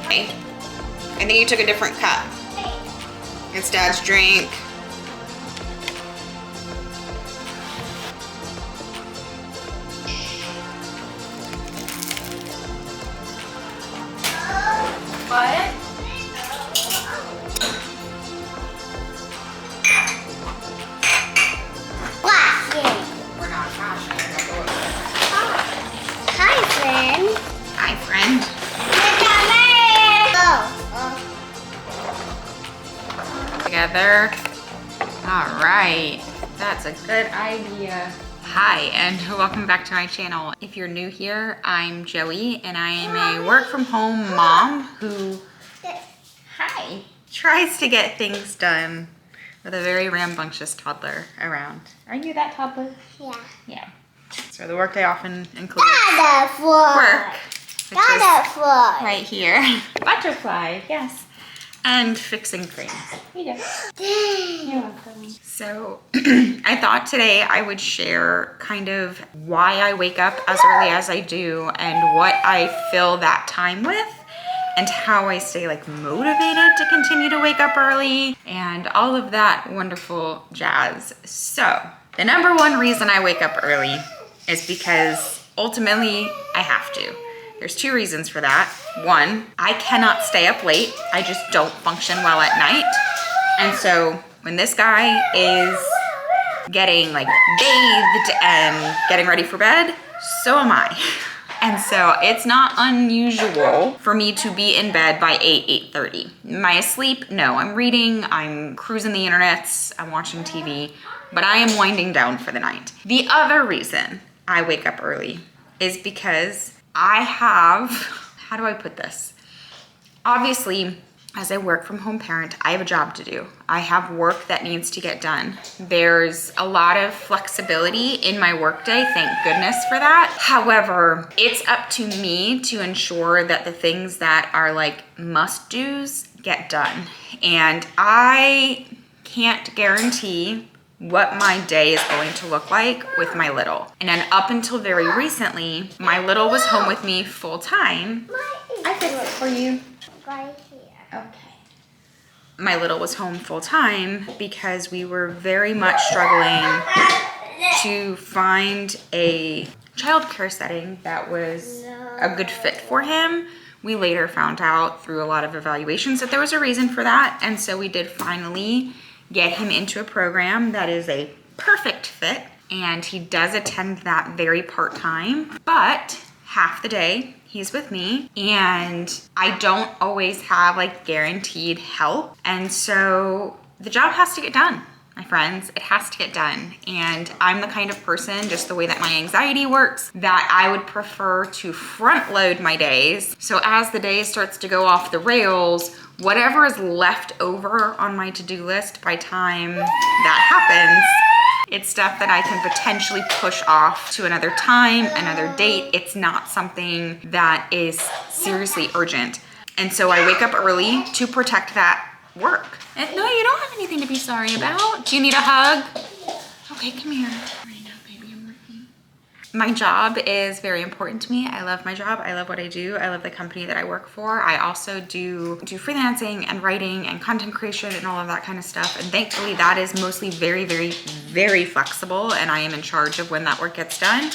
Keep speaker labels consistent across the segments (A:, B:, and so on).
A: Okay. I think you took a different cup. It's Dad's drink. What? We're not crashing.
B: Hi, friend.
A: Hi, friend. Together. All right. That's a good idea. Hi, and welcome back to my channel. If you're new here, I'm Joey, and I am a work from home mom who, hi, tries to get things done with a very rambunctious toddler around. Are you that toddler?
B: Yeah.
A: Yeah. So the workday often includes
B: Butterfly.
A: work, which is
B: Butterfly.
A: right here. Butterfly, yes. And fixing things. Here you go. You're welcome. So I thought today I would share kind of why I wake up as early as I do and what I fill that time with and how I stay like motivated to continue to wake up early and all of that wonderful jazz. So the number one reason I wake up early is because ultimately I have to. There's two reasons for that. One, I cannot stay up late. I just don't function well at night. And so when this guy is getting like bathed and getting ready for bed, so am I. And so it's not unusual for me to be in bed by 8:30. Am I asleep? No, I'm reading, I'm cruising the internets, I'm watching TV, but I am winding down for the night. The other reason I wake up early is because I have, how do I put this? Obviously, as a work from home parent, I have a job to do. I have work that needs to get done. There's a lot of flexibility in my workday, thank goodness for that. However, it's up to me to ensure that the things that are like must-dos get done. And I can't guarantee what my day is going to look like with my little. And then up until very recently, my little was home with me full time. I fixed it for you.
B: Right here.
A: Okay. My little was home full time because we were very much struggling to find a childcare setting that was a good fit for him. We later found out through a lot of evaluations that there was a reason for that. And so we did finally get him into a program that is a perfect fit. And he does attend that very part-time, but half the day he's with me and I don't always have like guaranteed help. And so the job has to get done, my friends. It has to get done. And I'm the kind of person, just the way that my anxiety works, that I would prefer to front load my days. So as the day starts to go off the rails, whatever is left over on my to-do list by time that happens, it's stuff that I can potentially push off to another time, another date. It's not something that is seriously urgent. And so I wake up early to protect that work. And no, you don't have anything to be sorry about. Do you need a hug? Okay, come here. Right now, baby, I'm working. My job is very important to me. I love my job. I love what I do. I love the company that I work for. I also do freelancing and writing and content creation and all of that kind of stuff. And thankfully that is mostly very, very, very flexible and I am in charge of when that work gets done.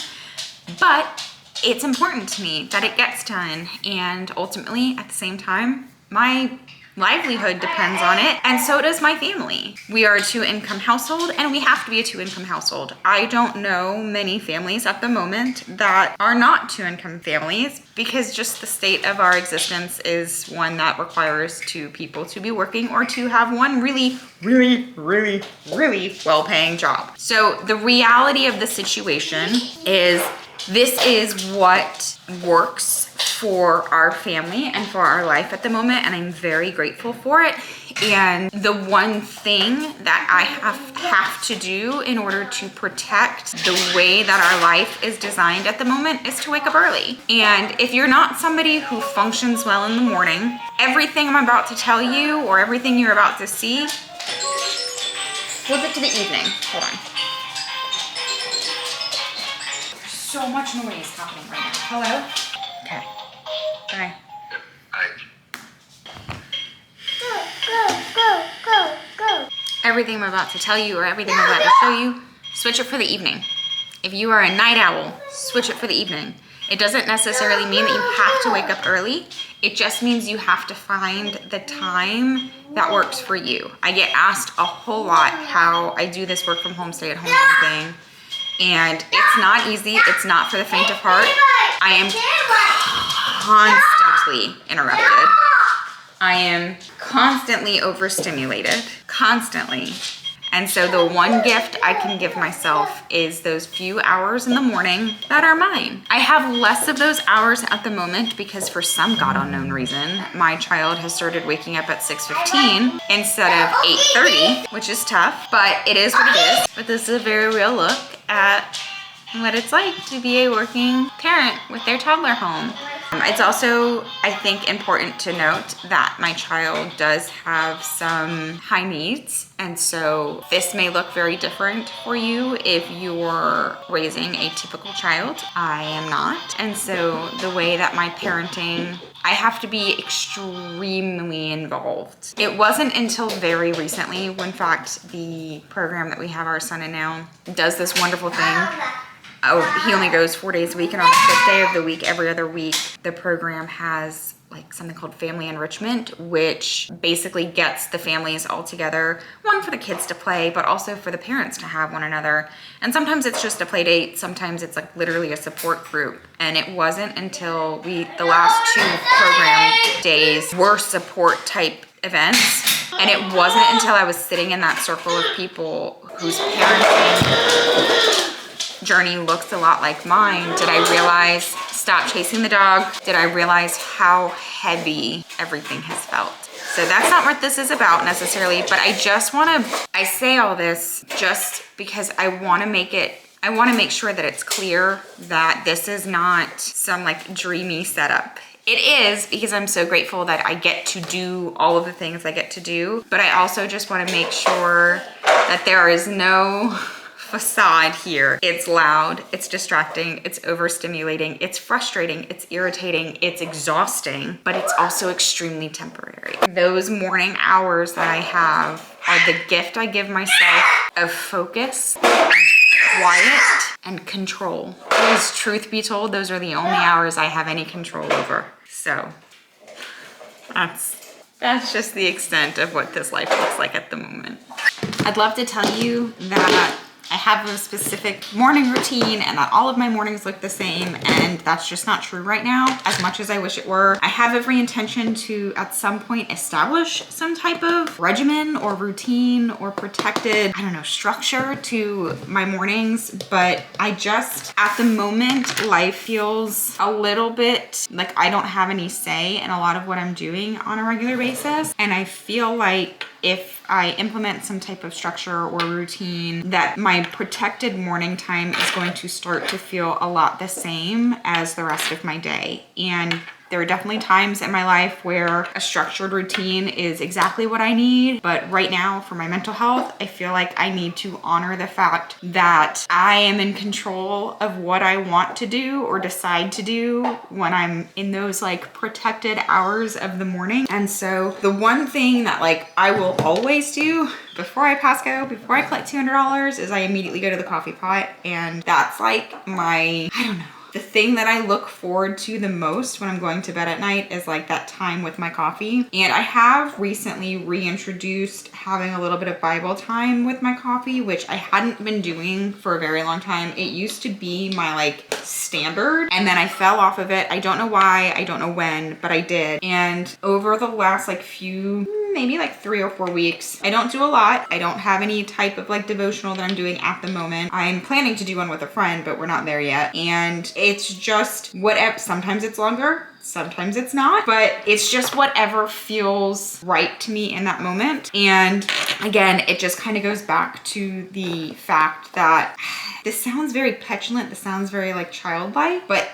A: But it's important to me that it gets done. And ultimately at the same time, my livelihood depends on it, and so does my family. We are a two-income household, and we have to be a two-income household. I don't know many families at the moment that are not two-income families because just the state of our existence is one that requires two people to be working or to have one really, really, really, really well-paying job. So the reality of the situation is this is what works for our family and for our life at the moment, and I'm very grateful for it. And the one thing that I have to do in order to protect the way that our life is designed at the moment is to wake up early. And if you're not somebody who functions well in the morning, everything I'm about to tell you or everything you're about to see, flip it to the evening. Hold on. So much noise happening right now. Hello? Okay. Bye.
C: Hi.
A: everything I'm about to tell you or everything I'm about to show you, switch it for the evening. If you are a night owl, switch it for the evening. It doesn't necessarily mean that you have to wake up early. It just means you have to find the time that works for you. I get asked a whole lot how I do this work from home, stay at home thing. And it's not easy. It's not for the faint of heart. I am constantly interrupted. I am constantly overstimulated, constantly. And so the one gift I can give myself is those few hours in the morning that are mine. I have less of those hours at the moment because for some God unknown reason, my child has started waking up at 6:15 instead of 8:30, which is tough, but it is what it is. But this is a very real look at what it's like to be a working parent with their toddler home. It's also, I think, important to note that my child does have some high needs. And so this may look very different for you if you're raising a typical child. I am not. And so the way that my parenting, I have to be extremely involved. It wasn't until very recently, when in fact the program that we have our son in now does this wonderful thing. Oh, he only goes 4 days a week, and on the 5th day of the week, every other week, the program has like something called family enrichment, which basically gets the families all together, one for the kids to play, but also for the parents to have one another. And sometimes it's just a play date, sometimes it's like literally a support group. And it wasn't until the last 2 program days were support type events. And it wasn't until I was sitting in that circle of people whose parenting journey looks a lot like mine, did I realize, stop chasing the dog, did I realize how heavy everything has felt. So that's not what this is about necessarily, but I say all this just because I want to make sure that it's clear that this is not some like dreamy setup. It is, because I'm so grateful that I get to do all of the things I get to do, but I also just want to make sure that there is no facade here. It's loud, it's distracting, it's overstimulating, it's frustrating, it's irritating, it's exhausting, but it's also extremely temporary. Those morning hours that I have are the gift I give myself of focus and quiet and control. Because truth be told, those are the only hours I have any control over. So that's just the extent of what this life looks like at the moment. I'd love to tell you that I have a specific morning routine and that all of my mornings look the same, and that's just not true right now, as much as I wish it were. I have every intention to, at some point, establish some type of regimen or routine or protected, I don't know, structure to my mornings, but I just, at the moment, life feels a little bit like I don't have any say in a lot of what I'm doing on a regular basis, and I feel like if I implement some type of structure or routine, that my protected morning time is going to start to feel a lot the same as the rest of my day. And there are definitely times in my life where a structured routine is exactly what I need. But right now, for my mental health, I feel like I need to honor the fact that I am in control of what I want to do or decide to do when I'm in those like protected hours of the morning. And so the one thing that like I will always do before I pass go, before I collect $200, is I immediately go to the coffee pot. And that's like my, I don't know, the thing that I look forward to the most when I'm going to bed at night is like that time with my coffee. And I have recently reintroduced having a little bit of Bible time with my coffee, which I hadn't been doing for a very long time. It used to be my like standard, and then I fell off of it. I don't know why, I don't know when, but I did. And over the last like maybe like 3 or 4 weeks, I don't do a lot. I don't have any type of like devotional that I'm doing at the moment. I'm planning to do one with a friend, but we're not there yet. And it's just whatever. Sometimes it's longer, sometimes it's not, but it's just whatever feels right to me in that moment. And again, it just kind of goes back to the fact that this sounds very petulant, this sounds very like childlike, but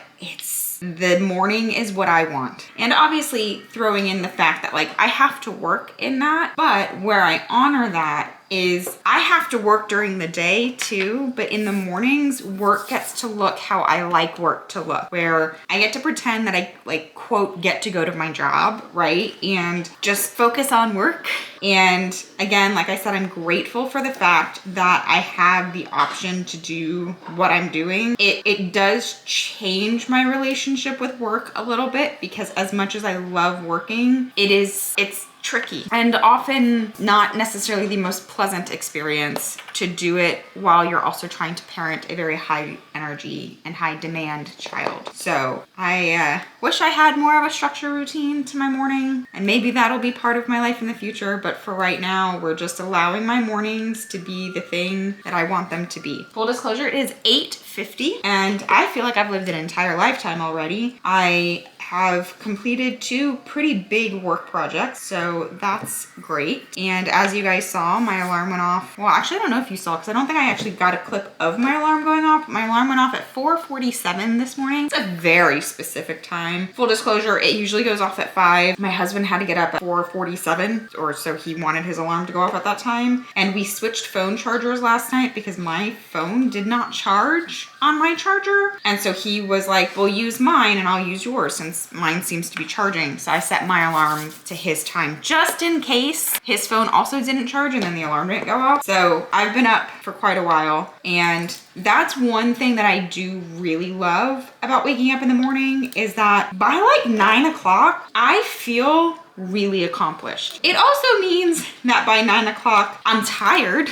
A: the morning is what I want. And obviously throwing in the fact that like I have to work in that, but where I honor that is I have to work during the day too, but in the mornings, work gets to look how I like work to look, where I get to pretend that I like, quote, get to go to my job, right? And just focus on work. And again, like I said, I'm grateful for the fact that I have the option to do what I'm doing. It does change my relationship with work a little bit, because as much as I love working, it's tricky and often not necessarily the most pleasant experience to do it while you're also trying to parent a very high energy and high demand child. So I wish I had more of a structure routine to my morning, and maybe that'll be part of my life in the future. But for right now, we're just allowing my mornings to be the thing that I want them to be. Full disclosure, it is 8:50 and I feel like I've lived an entire lifetime already. I have completed 2 pretty big work projects, so that's great. And as you guys saw, my alarm went off. Well, actually, I don't know if you saw, because I don't think I actually got a clip of my alarm going off. My alarm went off at 4:47 this morning. It's a very specific time. Full disclosure, it usually goes off at 5. My husband had to get up at 4:47, or so he wanted his alarm to go off at that time. And we switched phone chargers last night because my phone did not charge on my charger. And so he was like, well, use mine and I'll use yours, since mine seems to be charging. So I set my alarm to his time just in case his phone also didn't charge and then the alarm didn't go off. So I've been up for quite a while, and that's one thing that I do really love about waking up in the morning, is that by like 9 o'clock, I feel really accomplished. It also means that by 9 o'clock, I'm tired.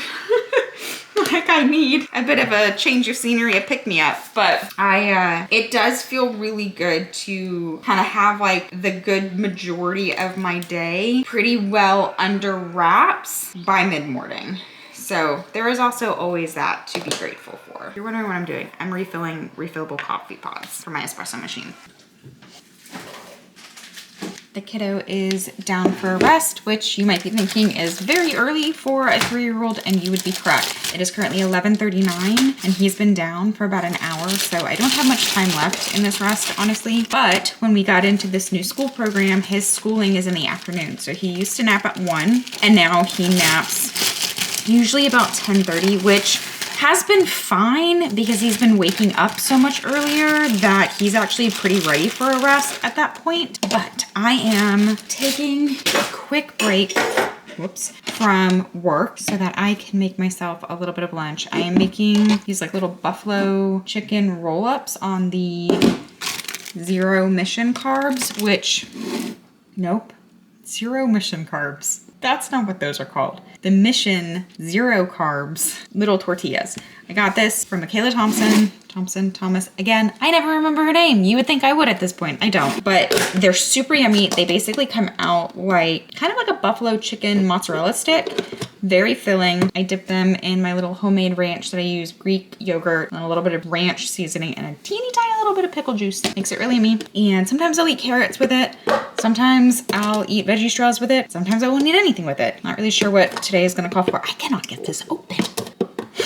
A: Like I need a bit of a change of scenery, a pick-me-up. But it does feel really good to kind of have like the good majority of my day pretty well under wraps by mid-morning. So there is also always that to be grateful for. If you're wondering what I'm doing, I'm refilling refillable coffee pods for my espresso machine. The kiddo is down for a rest, which you might be thinking is very early for a 3-year-old, and you would be correct. It is currently 11:39 and he's been down for about an hour, so I don't have much time left in this rest, honestly. But when we got into this new school program, his schooling is in the afternoon. So he used to nap at 1 and now he naps usually about 10:30, which has been fine because he's been waking up so much earlier that he's actually pretty ready for a rest at that point. But I am taking a quick break, from work so that I can make myself a little bit of lunch. I am making these like little buffalo chicken roll-ups on the 0 mission carbs, which, nope, 0 mission carbs. That's not what those are called. The Mission 0 carbs little tortillas. I got this from Michaela Thomas. Again, I never remember her name. You would think I would at this point. I don't. But they're super yummy. They basically come out like, kind of like a buffalo chicken mozzarella stick. Very filling. I dip them in my little homemade ranch that I use, Greek yogurt, and a little bit of ranch seasoning, and a teeny tiny little bit of pickle juice. Makes it really yummy. And sometimes I'll eat carrots with it. Sometimes I'll eat veggie straws with it. Sometimes I won't eat anything with it. Not really sure what today is gonna call for. I cannot get this open.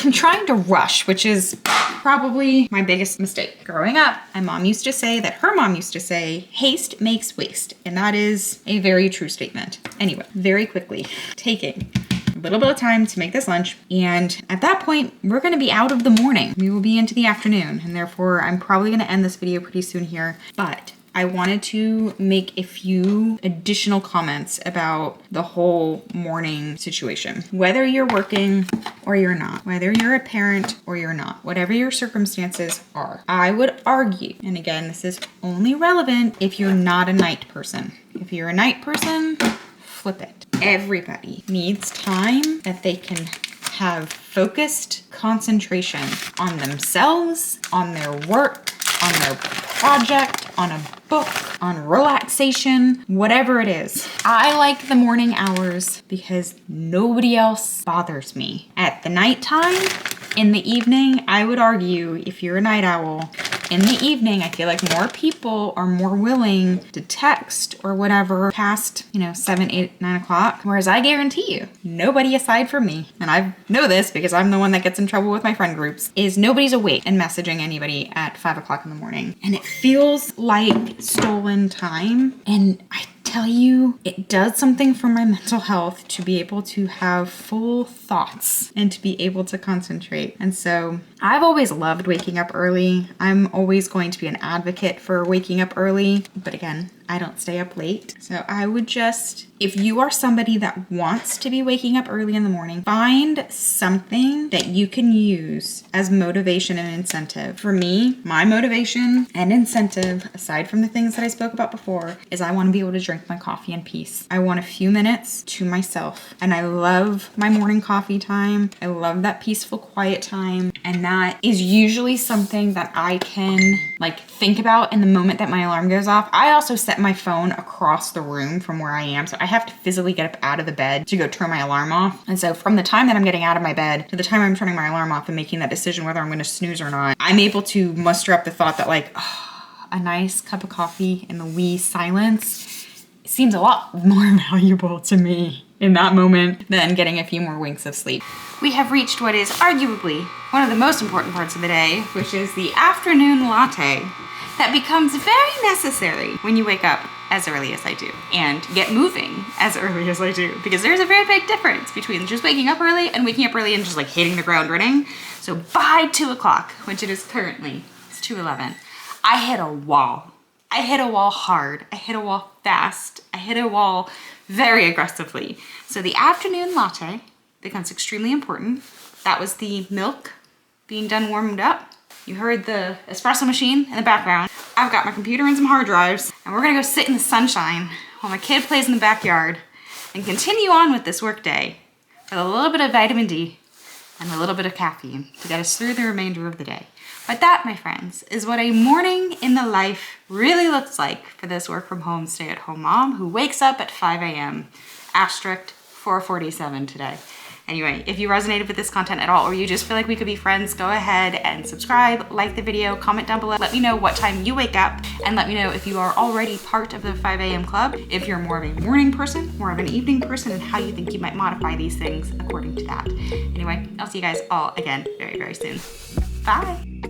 A: I'm trying to rush, which is probably my biggest mistake. Growing up, my mom used to say that her mom used to say, haste makes waste. And that is a very true statement. Anyway, very quickly, taking a little bit of time to make this lunch. And at that point, we're gonna be out of the morning. We will be into the afternoon. And therefore, I'm probably gonna end this video pretty soon here. But I wanted to make a few additional comments about the whole morning situation. Whether you're working or you're not, whether you're a parent or you're not, whatever your circumstances are, I would argue, and again, this is only relevant if you're not a night person. If you're a night person, flip it. Everybody needs time that they can have focused concentration on themselves, on their work, on their project, on a book, on relaxation, whatever it is. I like the morning hours because nobody else bothers me. At the nighttime, in the evening, I would argue, if you're a night owl, in the evening, I feel like more people are more willing to text or whatever past, 7, 8, 9 o'clock. Whereas I guarantee you, nobody aside from me, and I know this because I'm the one that gets in trouble with my friend groups, is nobody's awake and messaging anybody at 5 o'clock in the morning. And it feels like stolen time. And I tell you, it does something for my mental health to be able to have full thoughts and to be able to concentrate. And so I've always loved waking up early. I'm always going to be an advocate for waking up early. But again, I don't stay up late. So I would just, if you are somebody that wants to be waking up early in the morning, find something that you can use as motivation and incentive. For me, my motivation and incentive, aside from the things that I spoke about before, is I want to be able to drink my coffee in peace. I want a few minutes to myself. And I love my morning coffee time. I love that peaceful, quiet time. And that is usually something that I can think about in the moment that my alarm goes off. I also set my phone across the room from where I am. So I have to physically get up out of the bed to go turn my alarm off. And so from the time that I'm getting out of my bed to the time I'm turning my alarm off and making that decision whether I'm going to snooze or not, I'm able to muster up the thought that a nice cup of coffee in the wee silence seems a lot more valuable to me in that moment than getting a few more winks of sleep. We have reached what is arguably one of the most important parts of the day, which is the afternoon latte that becomes very necessary when you wake up as early as I do and get moving as early as I do, because there's a very big difference between just waking up early and waking up early and just hitting the ground running. So by 2 o'clock, which it is currently, it's 2:11, I hit a wall. I hit a wall hard. I hit a wall fast. I hit a wall very aggressively. So the afternoon latte becomes extremely important. That was the milk being done warmed up. You heard the espresso machine in the background. I've got my computer and some hard drives, and we're gonna go sit in the sunshine while my kid plays in the backyard and continue on with this work day with a little bit of vitamin D and a little bit of caffeine to get us through the remainder of the day. But that, my friends, is what a morning in the life really looks like for this work from home, stay at home mom who wakes up at 5 a.m. Asterisk 4:47 today. Anyway, if you resonated with this content at all, or you just feel like we could be friends, go ahead and subscribe, like the video, comment down below. Let me know what time you wake up, and let me know if you are already part of the 5 a.m. club, if you're more of a morning person, more of an evening person, and how you think you might modify these things according to that. Anyway, I'll see you guys all again very, very soon. Bye.